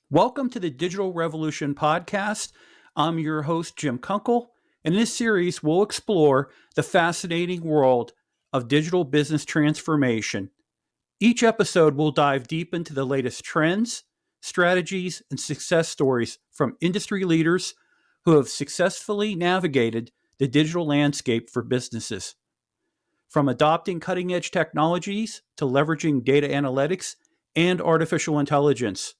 Welcome to the Digital Revolution podcast. I'm your host, Jim Kunkel. In this series, we'll explore the fascinating world of digital business transformation. Each episode will dive deep into the latest trends, strategies, and success stories from industry leaders who have successfully navigated the digital landscape for businesses. From adopting cutting edge technologies to leveraging data analytics and artificial intelligence.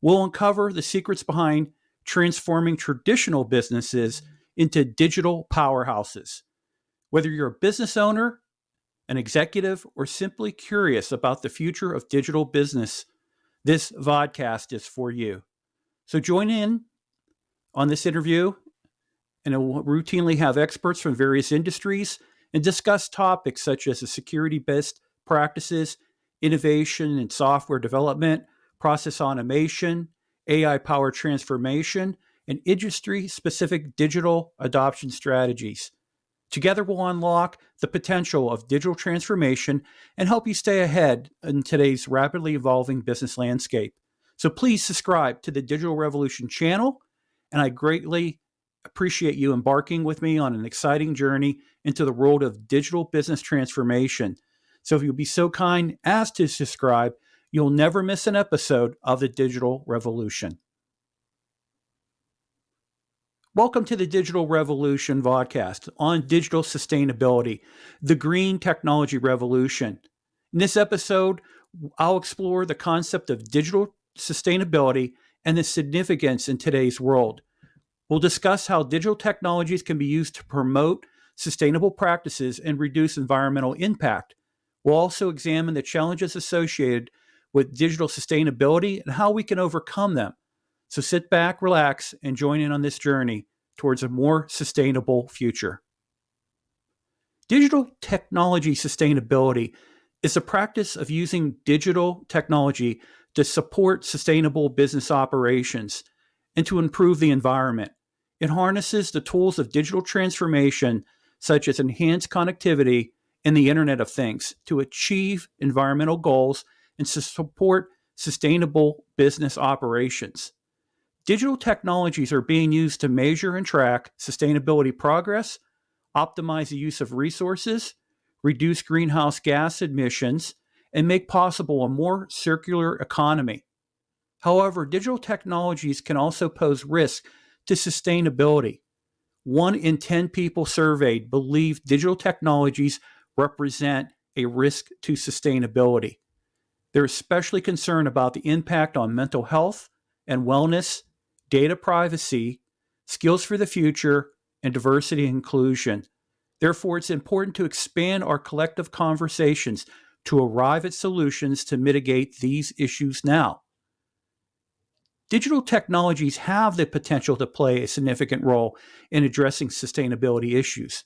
We'll uncover the secrets behind transforming traditional businesses into digital powerhouses. Whether you're a business owner, an executive, or simply curious about the future of digital business, this vodcast is for you. So join in on this interview, and it will routinely have experts from various industries and discuss topics such as the security best practices, innovation in software development, process automation, AI-powered transformation, and industry-specific digital adoption strategies. Together, we'll unlock the potential of digital transformation and help you stay ahead in today's rapidly evolving business landscape. So please subscribe to the Digital Revolution channel, and I greatly appreciate you embarking with me on an exciting journey into the world of digital business transformation. So if you'll be so kind as to subscribe, you'll never miss an episode of the Digital Revolution. Welcome to the Digital Revolution vodcast on digital sustainability, the green technology revolution. In this episode, I'll explore the concept of digital sustainability and the significance in today's world. We'll discuss how digital technologies can be used to promote sustainable practices and reduce environmental impact. We'll also examine the challenges associated with digital sustainability and how we can overcome them. So sit back, relax, and join in on this journey towards a more sustainable future. Digital technology sustainability is the practice of using digital technology to support sustainable business operations and to improve the environment. It harnesses the tools of digital transformation, such as enhanced connectivity and the Internet of Things, to achieve environmental goals and to support sustainable business operations. Digital technologies are being used to measure and track sustainability progress, optimize the use of resources, reduce greenhouse gas emissions, and make possible a more circular economy. However, digital technologies can also pose risks to sustainability. 1 in 10 people surveyed believe digital technologies represent a risk to sustainability. They're especially concerned about the impact on mental health and wellness, data privacy, skills for the future, and diversity and inclusion. Therefore, it's important to expand our collective conversations to arrive at solutions to mitigate these issues now. Digital technologies have the potential to play a significant role in addressing sustainability issues.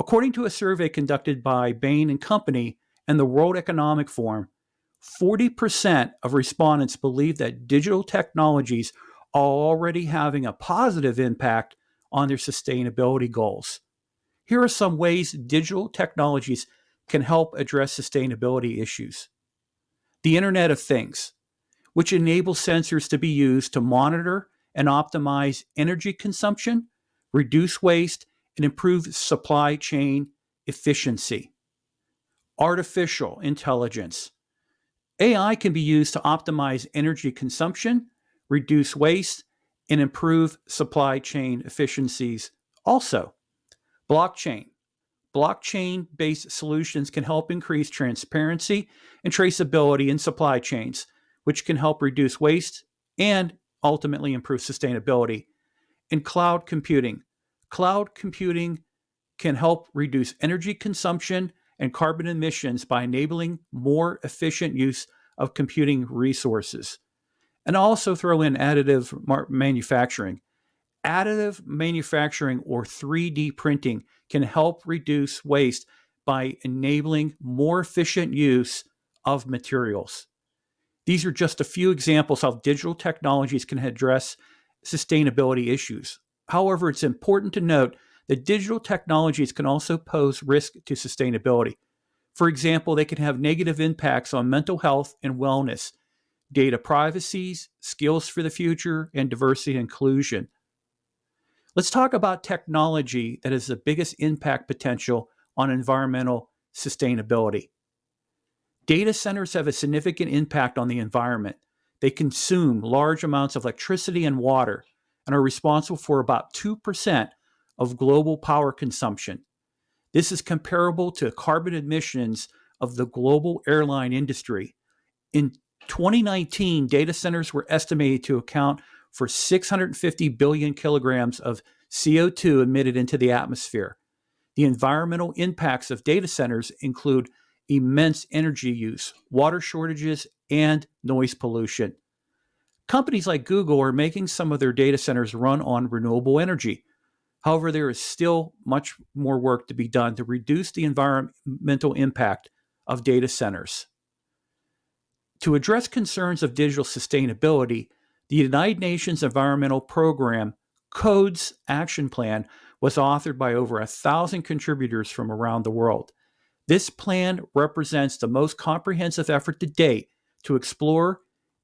According to a survey conducted by Bain & Company and the World Economic Forum, 40% of respondents believe that digital technologies are already having a positive impact on their sustainability goals. Here are some ways digital technologies can help address sustainability issues. The Internet of Things, which enables sensors to be used to monitor and optimize energy consumption, reduce waste, and improve supply chain efficiency. Artificial intelligence. AI can be used to optimize energy consumption, reduce waste, and improve supply chain efficiencies. Also, blockchain. Blockchain-based solutions can help increase transparency and traceability in supply chains, which can help reduce waste and ultimately improve sustainability. And cloud computing. Cloud computing can help reduce energy consumption and carbon emissions by enabling more efficient use of computing resources. And also throw in additive manufacturing. Additive manufacturing or 3D printing can help reduce waste by enabling more efficient use of materials. These are just a few examples of how digital technologies can address sustainability issues. However, it's important to note that digital technologies can also pose risk to sustainability. For example, they can have negative impacts on mental health and wellness. data privacy, skills for the future, and diversity and inclusion. Let's talk about technology that has the biggest impact potential on environmental sustainability. Data centers have a significant impact on the environment. They consume large amounts of electricity and water and are responsible for about 2% of global power consumption. This is comparable to carbon emissions of the global airline industry. In 2019, data centers were estimated to account for 650 billion kilograms of CO2 emitted into the atmosphere. The environmental impacts of data centers include immense energy use, water shortages, and noise pollution. Companies like Google are making some of their data centers run on renewable energy. However, there is still much more work to be done to reduce the environmental impact of data centers. To address concerns of digital sustainability, the United Nations Environmental Program Codes Action Plan was authored by over 1,000 contributors from around the world. This plan represents the most comprehensive effort to date to explore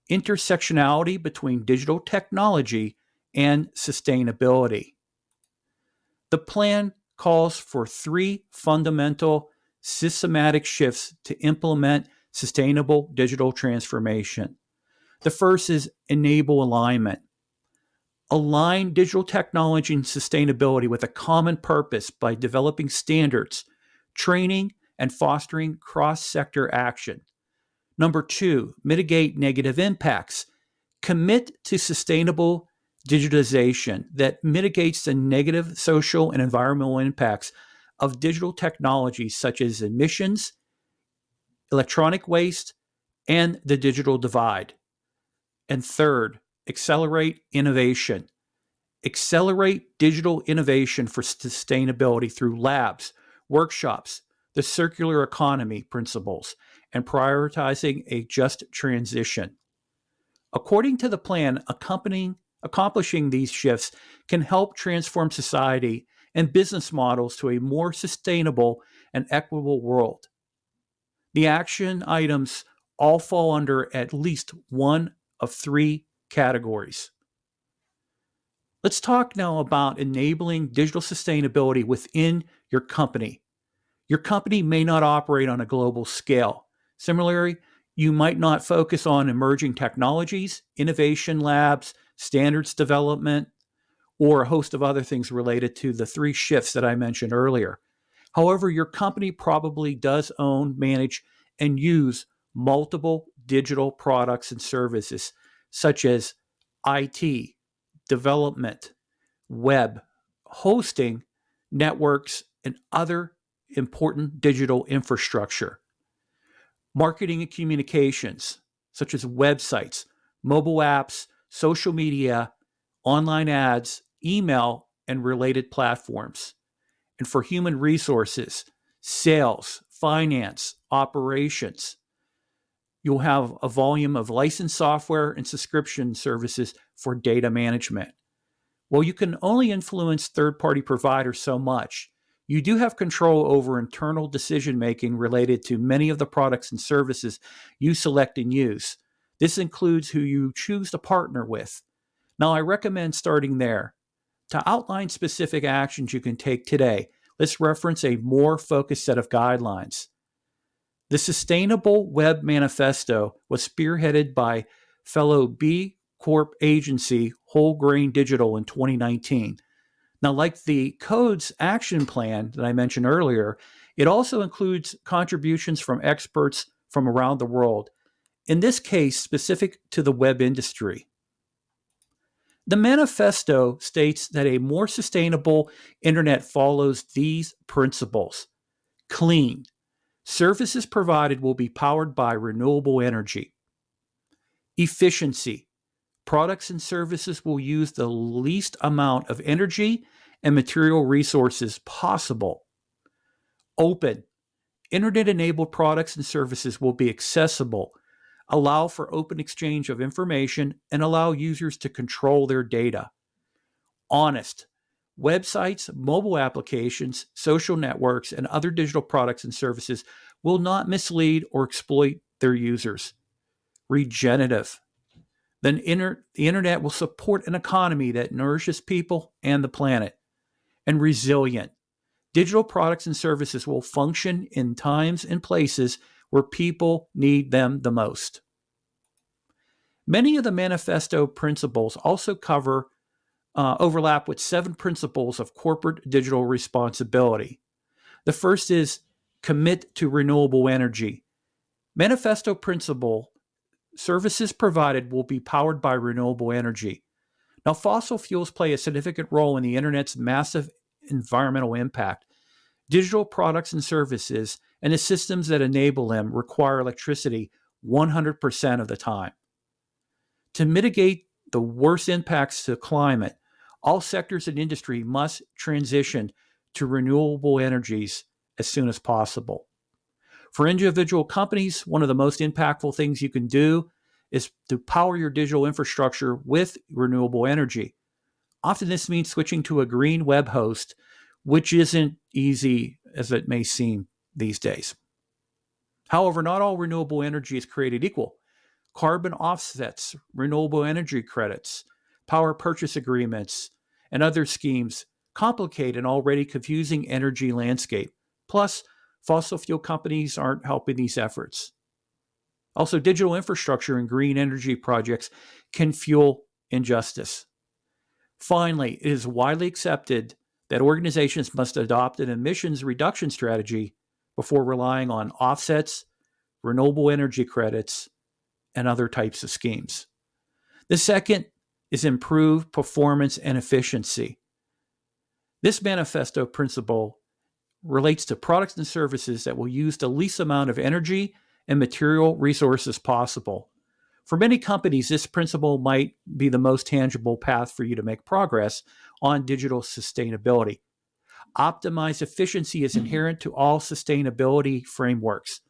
intersectionality between digital technology and sustainability. The plan calls for 3 fundamental systematic shifts to implement sustainable digital transformation. The first is enable alignment. Align digital technology and sustainability with a common purpose by developing standards, training, and fostering cross-sector action. Number 2, mitigate negative impacts. Commit to sustainable digitization that mitigates the negative social and environmental impacts of digital technologies such as emissions, electronic waste, and the digital divide. And third, accelerate innovation. Accelerate digital innovation for sustainability through labs, workshops, the circular economy principles, and prioritizing a just transition. According to the plan, accomplishing these shifts can help transform society and business models to a more sustainable and equitable world. The action items all fall under at least one of 3 categories. Let's talk now about enabling digital sustainability within your company. Your company may not operate on a global scale. Similarly, you might not focus on emerging technologies, innovation labs, standards development, or a host of other things related to the 3 shifts that I mentioned earlier. However, your company probably does own, manage, and use multiple digital products and services, such as IT, development, web, hosting, networks, and other important digital infrastructure. Marketing and communications, such as websites, mobile apps, social media, online ads, email, and related platforms. And for human resources, sales, finance, operations. You'll have a volume of licensed software and subscription services for data management. Well, you can only influence third-party providers so much. You do have control over internal decision-making related to many of the products and services you select and use. This includes who you choose to partner with. Now, I recommend starting there. To outline specific actions you can take today, let's reference a more focused set of guidelines. The Sustainable Web Manifesto was spearheaded by fellow B Corp agency Whole Grain Digital in 2019. Now, like the Codes Action Plan that I mentioned earlier, it also includes contributions from experts from around the world, in this case, specific to the web industry. The manifesto states that a more sustainable internet follows these principles. Clean. Services provided will be powered by renewable energy. Efficiency. Products and services will use the least amount of energy and material resources possible. Open. Internet-enabled products and services will be accessible, allow for open exchange of information, and allow users to control their data. Honest. Websites, mobile applications, social networks, and other digital products and services will not mislead or exploit their users. Regenerative. then the internet will support an economy that nourishes people and the planet. And resilient. Digital products and services will function in times and places where people need them the most. Many of the manifesto principles also overlap with 7 principles of corporate digital responsibility. The first is commit to renewable energy. Manifesto principle: services provided will be powered by renewable energy. Now, fossil fuels play a significant role in the internet's massive environmental impact. Digital products and services and the systems that enable them require electricity 100% of the time. To mitigate the worst impacts to climate, all sectors and industry must transition to renewable energies as soon as possible. For individual companies, one of the most impactful things you can do is to power your digital infrastructure with renewable energy. Often this means switching to a green web host, which isn't easy as it may seem these days. However, not all renewable energy is created equal. Carbon offsets, renewable energy credits, power purchase agreements, and other schemes complicate an already confusing energy landscape. Plus, fossil fuel companies aren't helping these efforts. Also, digital infrastructure and green energy projects can fuel injustice. Finally, it is widely accepted that organizations must adopt an emissions reduction strategy before relying on offsets, renewable energy credits, and other types of schemes. The second is improve performance and efficiency. This manifesto principle relates to products and services that will use the least amount of energy and material resources possible. For many companies, this principle might be the most tangible path for you to make progress on digital sustainability. Optimized efficiency is inherent to all sustainability frameworks.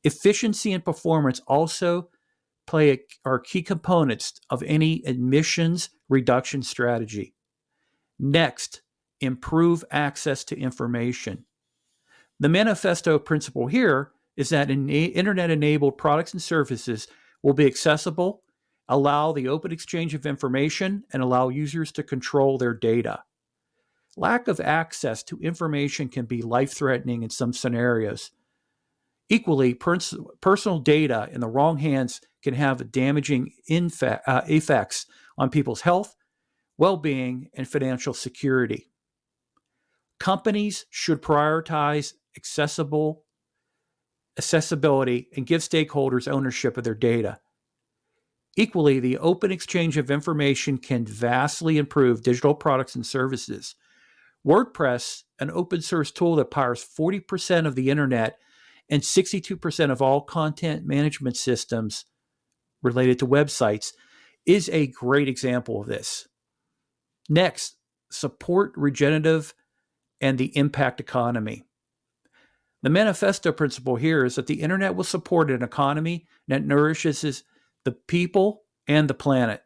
Efficiency and performance also are key components of any emissions reduction strategy. Next, improve access to information. The manifesto principle here is that internet-enabled products and services will be accessible, allow the open exchange of information, and allow users to control their data. Lack of access to information can be life-threatening in some scenarios. Equally, personal data in the wrong hands can have damaging effects on people's health, well-being, and financial security. Companies should prioritize accessibility and give stakeholders ownership of their data. Equally, the open exchange of information can vastly improve digital products and services. WordPress, an open source tool that powers 40% of the internet and 62% of all content management systems related to websites, is a great example of this. Next, support regenerative and the impact economy. The manifesto principle here is that the internet will support an economy that nourishes the people and the planet.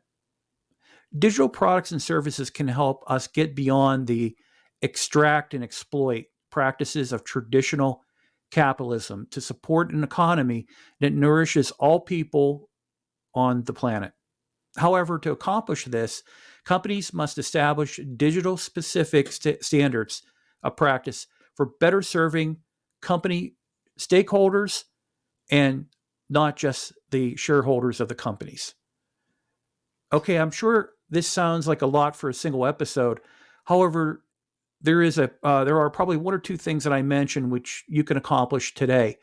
Digital products and services can help us get beyond the extract and exploit practices of traditional capitalism to support an economy that nourishes all people on the planet. However, to accomplish this, companies must establish digital-specific standards of practice for better serving company stakeholders and not just the shareholders of the companies. Okay, I'm sure this sounds like a lot for a single episode. However, there are probably 1 or 2 things that I mentioned which you can accomplish today.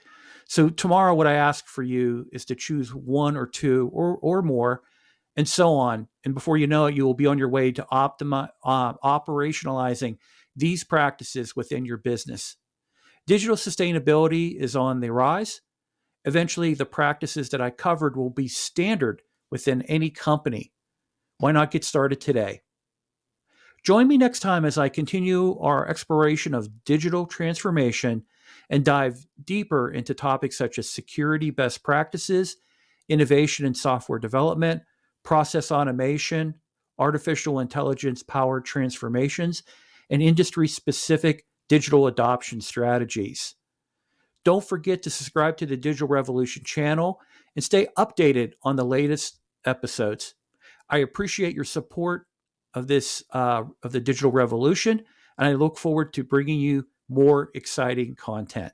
So tomorrow, what I ask for you is to choose 1 or 2 or more, and so on. And before you know it, you will be on your way to operationalizing these practices within your business. Digital sustainability is on the rise. Eventually, the practices that I covered will be standard within any company. Why not get started today? Join me next time as I continue our exploration of digital transformation and dive deeper into topics such as security best practices, innovation in software development, process automation, artificial intelligence-powered transformations, and industry-specific digital adoption strategies. Don't forget to subscribe to the Digital Revolution channel and stay updated on the latest episodes. I appreciate your support of this of the digital revolution, and I look forward to bringing you more exciting content.